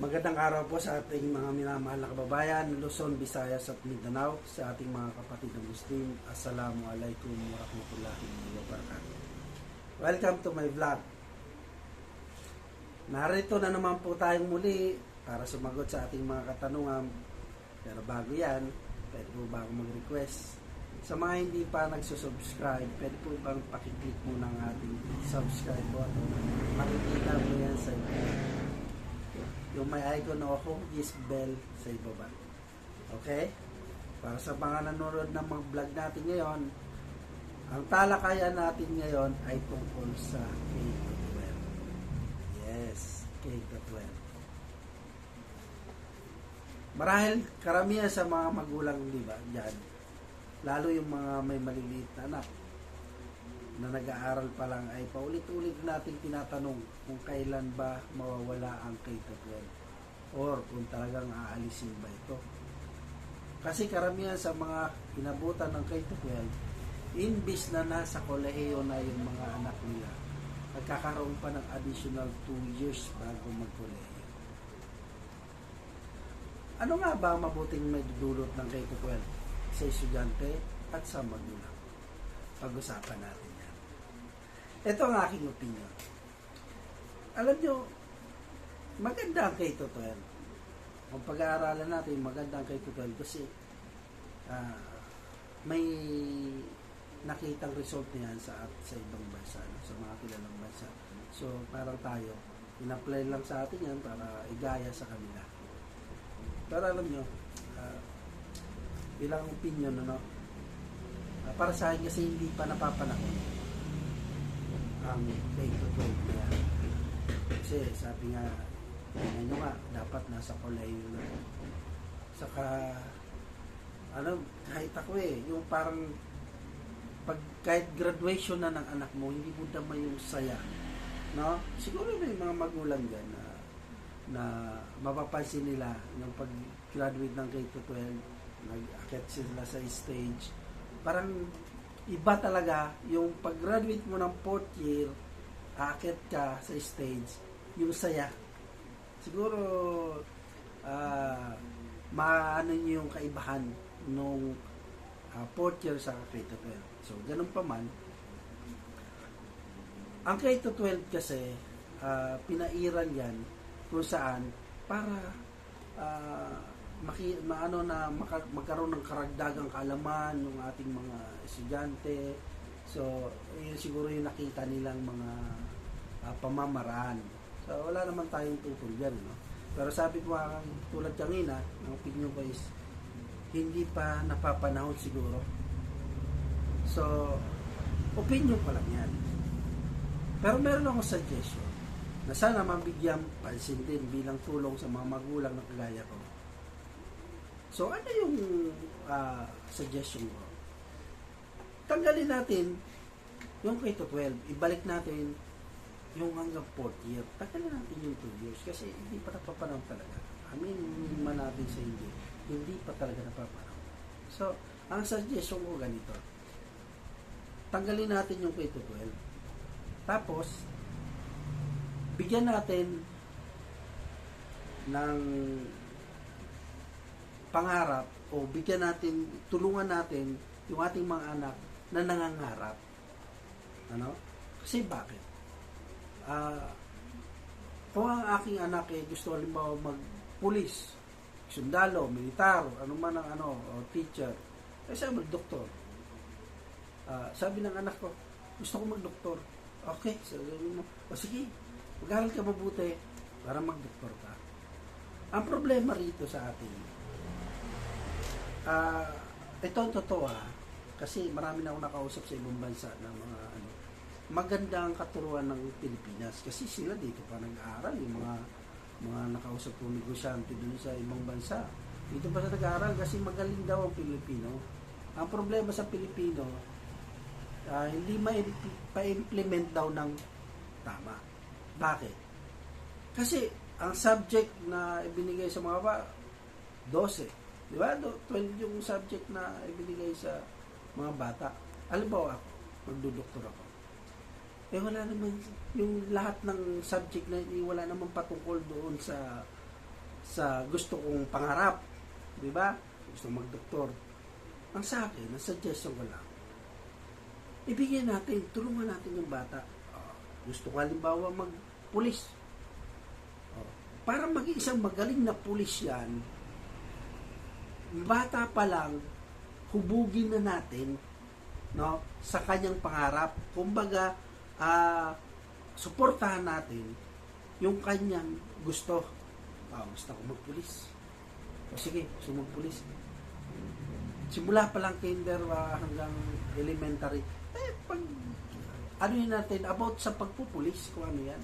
Magandang araw po sa ating mga minamahal na kababayan, Luzon, Visayas at Mindanao, sa ating mga kapatid na Muslim. Assalamualaikum warahmatullahi wabarakatuh. Welcome to my vlog. Narito na naman po tayong muli para sumagot sa ating mga katanungan. Pero bago yan, pwede po ba akong mag-request? Sa mga hindi pa nagsusubscribe, pwede po bang pakiclick mo ng ating subscribe button. Makikita mo yan sa yung may icon na ako, is bell sa ibaba. Okay? Para sa mga nanonood ng mga vlog natin ngayon, ang talakayan natin ngayon ay tungkol sa K-12. Yes, K-12. Marahil karamihan sa mga magulang, di ba, dyan, lalo yung mga may maliliit na anak na nag-aaral pa lang, ay paulit-ulit natin tinatanong kung kailan ba mawawala ang K-12 or kung talagang aalisin ba ito. Kasi karamihan sa mga inabutan ng K-12, imbis na nasa kolehiyo na yung mga anak nila, nagkakaroon pa ng additional 2 years bago magkolehiyo. Ano nga ba ang mabuting may dudulot ng K-12 sa estudyante at sa magulang? Pag-usapan natin yan. Ito ang aking opinion. Alam nyo, maganda ang K-12. Kung pag-aaralan natin, maganda ang K-12 kasi may nakitang result niyan sa ibang bansa, sa mga kilalang bansa. So, parang tayo, in-apply lang sa atin yan para igaya sa kanila. Pero alam nyo, ilang opinion, para sa akin kasi hindi pa napapanahon ang K-12 na yan. Kasi sabi nga, ano nga, dapat nasa kolehiyo na. Saka, kahit ako yung parang, kahit graduation na ng anak mo, hindi mo naman yung saya. No? Siguro may mga magulang dyan na mapapansin nila yung pag-graduate ng K-12, nag-akit sila sa stage. Parang iba talaga yung pag-graduate mo ng 4th year, aakit ka sa stage, yung saya. Siguro, maano nyo yung kaibahan nung 4th year sa K-12. So, ganun pa man. Ang K-12 kasi, pinairan yan kung saan para magkaroon ng karagdagang kaalaman ng ating mga estudyante. So, yun siguro yung nakita nilang mga pamamaraan. So, wala naman tayong tutol dyan, no? Pero sabi ko tulad kanina, ang opinion ko is hindi pa napapanahon siguro. So, opinion pa lang yan. Pero meron akong suggestion na sana mabigyan pansin din bilang tulong sa mga magulang na kagaya ko. So, ano yung suggestion ko? Tanggalin natin yung K-12. Ibalik natin yung hanggang 4th year. Tanggalin natin yung 2 years kasi hindi pa napapanahon talaga. Man natin sa hindi pa talaga napapanahon. So, ang suggestion ko ganito. Tanggalin natin yung K-12. Tapos, bigyan natin ng pangarap o bigyan natin, tulungan natin yung ating mga anak na nangangarap. Ano? Kasi bakit? Kung ang aking anak gusto halimbawa mag-pulis, sundalo, militar, ano man ang o teacher, kasi mag-doktor. Sabi ng anak ko, gusto ko mag-doktor. Okay, sabi mo, sige, mag-aral ka mabuti para mag-doktor ka. Ang problema rito sa atin, ito ang totoo kasi marami na akong nakausap sa ibang bansa na mga maganda ang katuruan ng Pilipinas kasi sila dito pa nag-aaral yung mga nakausap kong negosyante dun sa ibang bansa. Dito pa sa nag-aaral kasi magaling daw ang Pilipino. Ang problema sa Pilipino, hindi pa-implement daw ng tama. Bakit? Kasi ang subject na ibinigay sa mga 12. Di ba? 12 yung subject na ibinigay sa mga bata. Alam ba ako, magdudoktor ako. Wala naman, yung lahat ng subject na wala naman patungkol doon sa sa gusto kong pangarap, di ba? Gusto magdoktor. Ang sa akin, ang suggestion ko lang, ibigyan natin, tulungan natin yung bata. Gusto ko halimbawa magpulis. Para maging isang magaling na pulis yan, bata pa lang, hubugin na natin, no, sa kanyang pangarap. Kumbaga, suportahan natin yung kanyang gusto. Gusto ko magpulis. Sige, gusto magpulis. Simula pa lang kinder hanggang elementary. Ano yun natin, about sa pagpupulis, kung ano yan.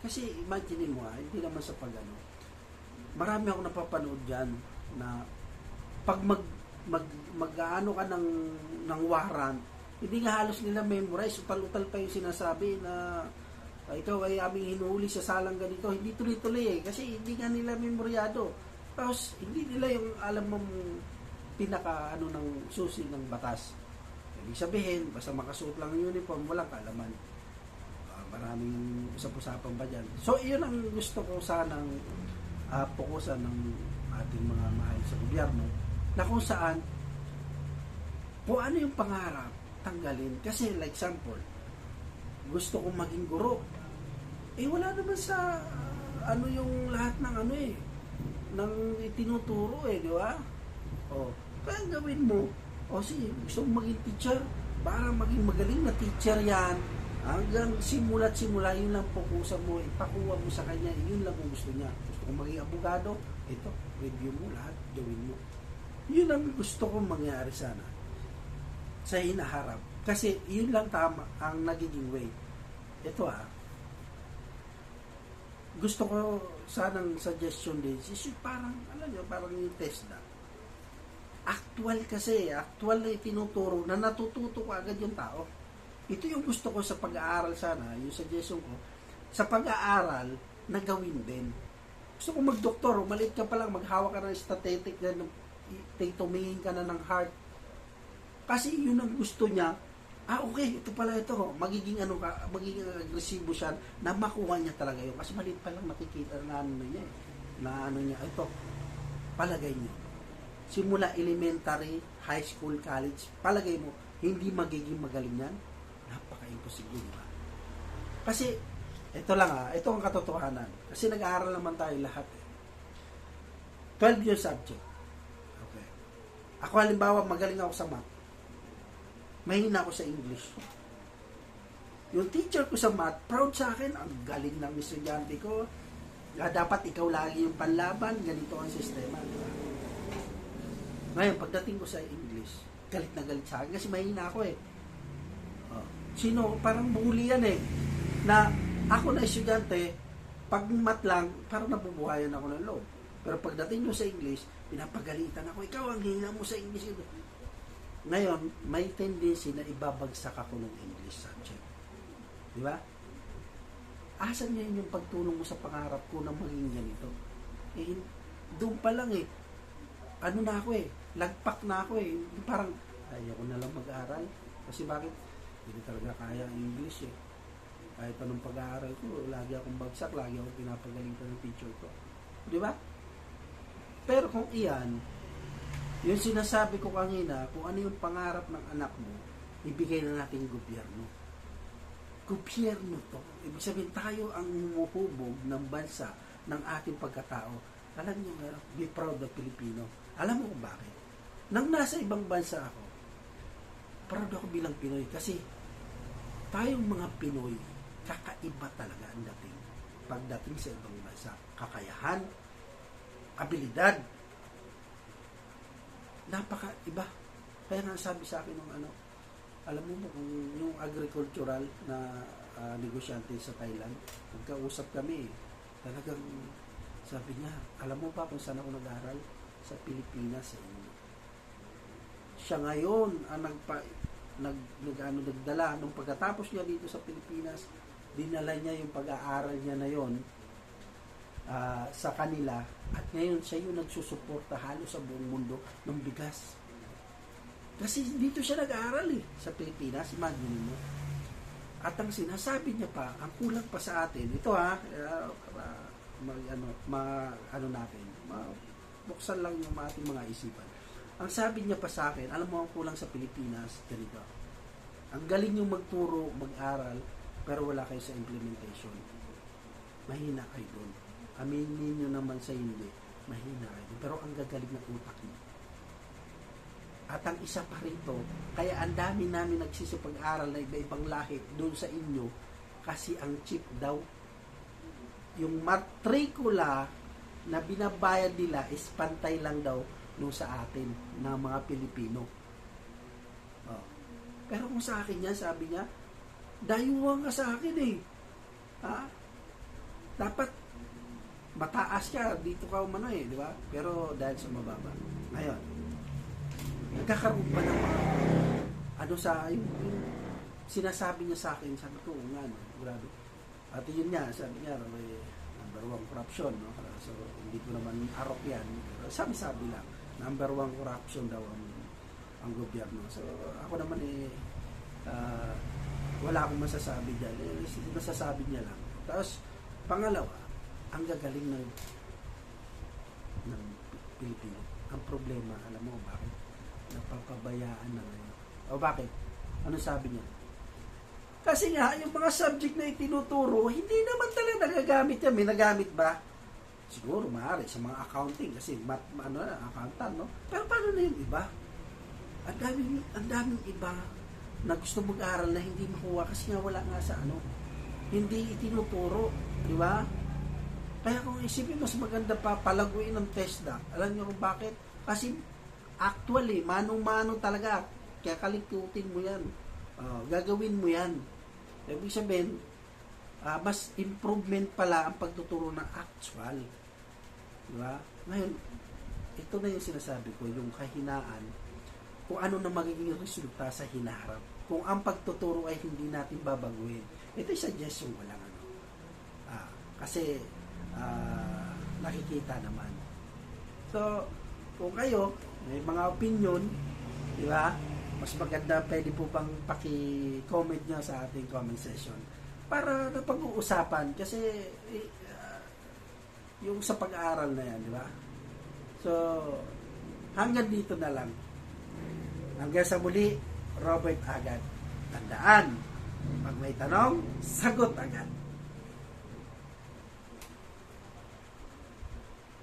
Kasi imagine mo, hindi naman sa pag-ano. Marami ako napapanood dyan na pag mag-ano ka ng warrant, hindi nga halos nila memorize, utal-utal pa yung sinasabi na ikaw ay aming hinuhuli sa salang ganito. Hindi tuloy-tuloy kasi hindi nga nila memoryado. Tapos hindi nila yung alam mong pinaka ng susi ng batas. Ibig sabihin, basta makasuot lang yung uniform, walang kaalaman. Maraming usap-usapan pa dyan. So, iyon ang gusto ko sanang pokusan ng ating mga mahal sa gobyerno, na kung saan, kung ano yung pangarap, tanggalin. Kasi, like example, gusto kong maging guro. Wala naman sa, yung lahat ng ng itinuturo di ba? Kaya gawin mo. Sige, gusto mong maging teacher, para maging magaling na teacher yan, hanggang simula't simula, yun lang fokusan mo, ipakuha mo sa kanya, yun lang kung gusto niya. Gusto kong maging abogado, ito, review mo lahat, gawin mo. Yun ang gusto kong mangyari sana sa hinaharap. Kasi yun lang tama ang nagiging way. Ito gusto ko sanang suggestion din, parang, parang yung TESDA. Actual na itinuturo na natututo ko agad yung tao. Ito yung gusto ko sa pag-aaral sana, yung suggestion ko, sa pag-aaral, na gawin din. Gusto ko magdoktor, maliit ka pa lang, maghawak ka ng statistic, tumingin ka na ng heart. Kasi yun ang gusto niya, okay, ito pala ito, magiging agresibo siya, na makuha niya talaga yun. Kasi maliit pa lang makikita na niya, ito, palagay niyo. Simula elementary, high school, college, palagay mo, hindi magiging magaling yan? Napaka-imposible, di ba? Kasi, ito lang ito ang katotohanan. Kasi nag-aaral naman tayo lahat 12 year subject. Okay. Ako halimbawa, magaling ako sa math. Mahina ako sa English. Yung teacher ko sa math, proud sa akin, ang galing ng estudyante ko. Dapat ikaw lagi yung panlaban, ganito ang sistema, di ba? Ngayon, pagdating ko sa English, galit na galit sa akin kasi mahina ako parang bully yan na ako na estudyante, pag math lang, parang nabubuhayan ako ng loob. Pero pagdating ko sa English, pinapagalitan ako, ikaw ang hina mo sa English. Ngayon, may tendency na ibabagsak ako ng English subject. Di ba? Asan ngayon yung pagtulong mo sa pangarap ko na maging ganito? Doon pa lang na ako lagpak na ako parang ayoko na lang mag-aral kasi bakit hindi talaga kaya ang English kahit anong pag-aaral ko lagi akong bagsak, lagi akong pinapagalitan ng teacher ko, di ba? Pero kung iyan yung sinasabi ko kanina, kung ano yung pangarap ng anak mo, ibigay na natin gobyerno to, ibig sabihin tayo ang humuhubog ng bansa ng ating pagkatao. Alam nyo, be proud of Filipino. Alam mo kung bakit? Nang nasa ibang bansa ako, proud ako bilang Pinoy kasi tayong mga Pinoy, kakaiba talaga ang dating. Pagdating sa ibang bansa, kakayahan, abilidad, napakaiba. Kaya nga sabi sa akin ng alam mo kung yung agricultural na negosyante sa Thailand, nagkausap kami, talagang sabi niya, alam mo ba kung saan ako nag-aral? Sa Pilipinas, sa inyo. Siya ngayon ang nagdala nung pagkatapos niya dito sa Pilipinas, dinala niya yung pag-aaral niya na yon sa kanila, at ngayon siya yung nagsusuporta halos sa buong mundo ng bigas. Kasi dito siya nag-aaral sa Pilipinas, imagine mo. At ang sinasabi niya pa, ang kulang pa sa atin, ito ano natin, buksan lang yung ating mga isipan. Ang sabi niya pa sa akin, alam mo ang kulang sa Pilipinas, ganito. Ang galing yung magturo, mag-aral, pero wala kayo sa implementation. Mahina kayo doon. Aminin nyo naman sa hindi, mahina kayo doon. Pero ang gagaling ng utak niyo. At ang isa pa rito, kaya ang dami namin nagsisipag-aral na iba-ibang lahi doon sa inyo, kasi ang cheap daw, yung matrikula na binabayad nila is pantay lang daw nung sa atin na mga Pilipino. Oh. Pero kung sa akin yan, sabi niya, dayuhan ka sa akin eh. Ha? Dapat mataas ka, dito ka umano eh, di ba? Pero dahil sa mababa. Ngayon, nagkakaroon pa ng mga ano sa yung sinasabi niya sa akin, sabi ko nga no, grabe. At yun nga, sabi niya, may number 1 corruption, no? So hindi ko naman arok yan, pero sabi lang, number 1 corruption daw ang gobyerno. So ako naman wala akong masasabi dyan, masasabi niya lang. Tapos pangalawa, ang gagaling ng Pilipino. Ang problema, alam mo bakit? Napapabayaan na ngayon. O bakit? Ano sabi niya? Kasi nga, yung mga subject na itinuturo, hindi naman talaga nagagamit yan. May nagamit ba? Siguro, maaari sa mga accounting. Kasi, accountant, no? Pero paano na yung iba? Ang daming iba na gusto mag-aral na hindi makuha kasi nga wala nga sa hindi itinuturo. Di ba? Kaya kung isipin, mas maganda pa palaguin ng TESDA. Alam niyo kung bakit? Kasi, actually, manong-mano talaga. Kaya kalikutin mo yan. Gagawin mo yan. Ibig sabihin, mas improvement pala ang pagtuturo ng actual. Diba? Ngayon, ito na yung sinasabi ko, yung kahinaan, kung ano na magiging resulta sa hinaharap. Kung ang pagtuturo ay hindi natin babaguhin. Ito yung suggestion ko lang. Kasi, nakikita naman. So, kung kayo, may mga opinion, di ba? Mas maganda, pwede po bang paki-comment nyo sa ating comment session para napag-uusapan kasi yung sa pag-aaral na yan, di ba? So, hanggang dito na lang. Hanggang sa muli, Robert agad. Tandaan, pag may tanong, sagot agad.